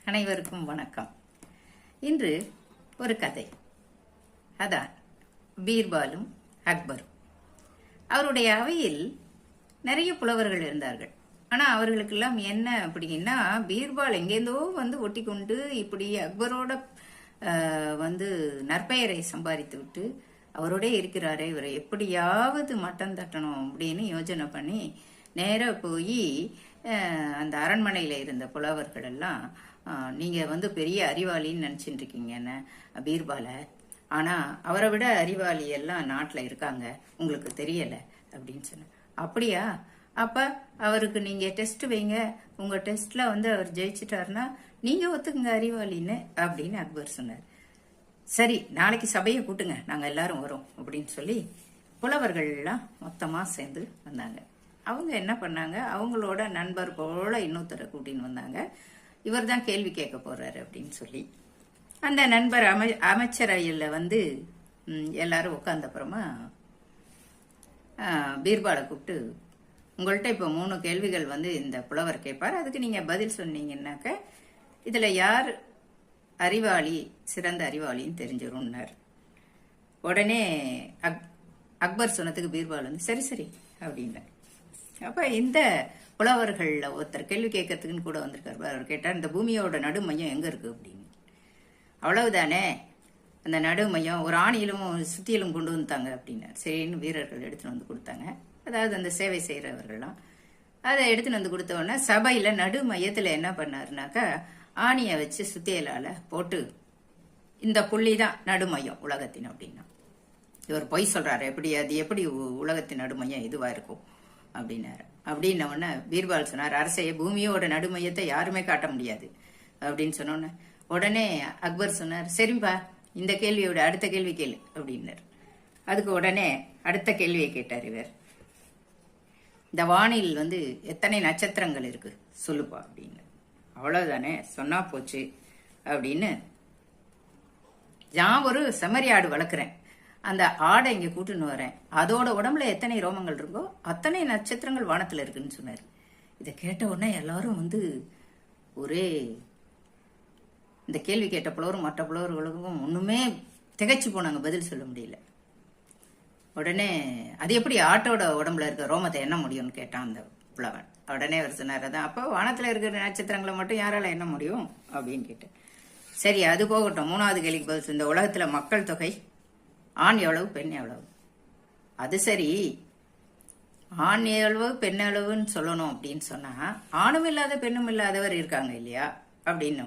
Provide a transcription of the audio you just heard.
அனைவருக்கும் வணக்கம். இன்று ஒரு கதை. அதான் பீர்பாலும் அக்பரும். அவருடைய அவையில் நிறைய புலவர்கள் இருந்தார்கள். ஆனால் அவர்களுக்கெல்லாம் என்ன அப்படின்னா, பீர்பால் எங்கேருந்தோ வந்து ஒட்டி கொண்டு இப்படி அக்பரோட நற்பெயரை சம்பாதித்து விட்டு அவரோட இருக்கிறாரே, இவரை எப்படியாவது மட்டம் தட்டணும் அப்படின்னு யோஜனை பண்ணி நேராக போய் அந்த அரண்மனையில் இருந்த புலவர்கள் எல்லாம், நீங்கள் பெரிய அறிவாளின்னு நினச்சிட்டு இருக்கீங்கன்னு பீர்பாலை, ஆனால் அவரை விட அறிவாளி எல்லாம் நாட்டில் இருக்காங்க, உங்களுக்கு தெரியலை அப்படின்னு சொன்னேன். அப்படியா? அப்போ அவருக்கு நீங்கள் டெஸ்ட் வைங்க, உங்கள் டெஸ்ட்டில் அவர் ஜெயிச்சிட்டாருன்னா நீங்கள் ஒத்துக்குங்க அறிவாளின்னு அப்படின்னு அக்பர் சொன்னார். சரி, நாளைக்கு சபையை கூட்டுங்க, நாங்கள் எல்லாரும் வரோம் அப்படின்னு சொல்லி புலவர்கள்லாம் மொத்தமாக சேர்ந்து வந்தாங்க. அவங்க என்ன பண்ணாங்க, அவங்களோட நண்பர் போல இன்னொருத்தரை கூட்டின்னு வந்தாங்க. இவர் தான் கேள்வி கேட்க போறாரு அப்படின்னு சொல்லி அந்த நண்பர் அமைச்சரவையில் எல்லாரும் உட்கார்ந்த அப்புறமா பீர்பாலை கூப்பிட்டு, உங்கள்கிட்ட இப்போ 3 கேள்விகள் இந்த புலவர் கேட்பார், அதுக்கு நீங்க பதில் சொன்னீங்கன்னாக்க இதுல யார் அறிவாளி, சிறந்த அறிவாளின்னு தெரிஞ்சிரும்னார். உடனே அக்பர் சொன்னதுக்கு பீர்பால் சரி சரி அப்படின்னார். அப்ப இந்த புலவர்கள்ல ஒருத்தர் கேள்வி கேட்கறதுக்குன்னு கூட வந்திருக்காரு. அவர் கேட்டார், இந்த பூமியோட நடு மையம் எங்க இருக்கு அப்படின்னு. அவ்வளவுதானே, அந்த நடு மையம் ஒரு ஆணியிலும் சுத்தியிலும் கொண்டு வந்துட்டாங்க அப்படின்னார். சரின்னு வீரர்கள் எடுத்துன்னு வந்து கொடுத்தாங்க. அதாவது அந்த சேவை செய்யறவர்கள்லாம் அதை எடுத்துன்னு வந்து கொடுத்த உடனே சபையில நடு மையத்துல என்ன பண்ணாருனாக்கா, ஆணியை வச்சு சுத்தியலால போட்டு, இந்த புள்ளி தான் நடுமையம் உலகத்தின் அப்படின்னா. இவர் பொய் சொல்றாரு, அது எப்படி உலகத்தின் நடுமையம் இதுவா இருக்கும் அப்படின்னாரு. அப்படின்ன உடனே பீர்பால் சொன்னார், அரசைய பூமியோட நடுமையத்தை யாருமே காட்ட முடியாது அப்படின்னு சொன்னோன்னு உடனே அக்பர் சொன்னார், சரிப்பா, இந்த கேள்வியோட அடுத்த கேள்வி கேளு அப்படின்னாரு. அதுக்கு உடனே அடுத்த கேள்வியை கேட்டார் இவர், இந்த வானில் எத்தனை நட்சத்திரங்கள் இருக்கு சொல்லுப்பா அப்படின்னு. அவ்வளவுதானே, சொன்னா போச்சு அப்படின்னு. நான் ஒரு செம்மறி ஆடு வளர்க்குறேன், அந்த ஆடை இங்க கூட்டுன்னு வரேன், அதோட உடம்புல எத்தனை ரோமங்கள் இருக்கோ அத்தனை நட்சத்திரங்கள் வானத்துல இருக்குன்னு சொன்னார். இதை கேட்ட உடனே எல்லாரும் ஒரே இந்த கேள்வி கேட்ட புலவரும் மற்ற புலவர்களுக்கும் ஒண்ணுமே திகைச்சு போனாங்க, பதில் சொல்ல முடியல. உடனே அது எப்படி ஆட்டோட உடம்புல இருக்க ரோமத்தை எண்ண முடியும்னு கேட்டான் அந்த புலவன். உடனே அவர் சொன்னார், அதான் அப்போ வானத்துல இருக்கிற நட்சத்திரங்களை மட்டும் யாரால எண்ண முடியும் அப்படின்னு கேட்டேன். சரி, அது போகட்டும், 3வது கேள்விக்கு பதில், இந்த உலகத்துல மக்கள் தொகை ஆண் எவ்வளவு பெண் எவ்வளவு? அது சரி, ஆண் எவ்வளவு பெண் எவ்வளவுன்னு சொல்லணும் அப்படின்னு சொன்னா, ஆணும் இல்லாத பெண்ணும் இல்லாதவர் இருக்காங்க இல்லையா அப்படின்னு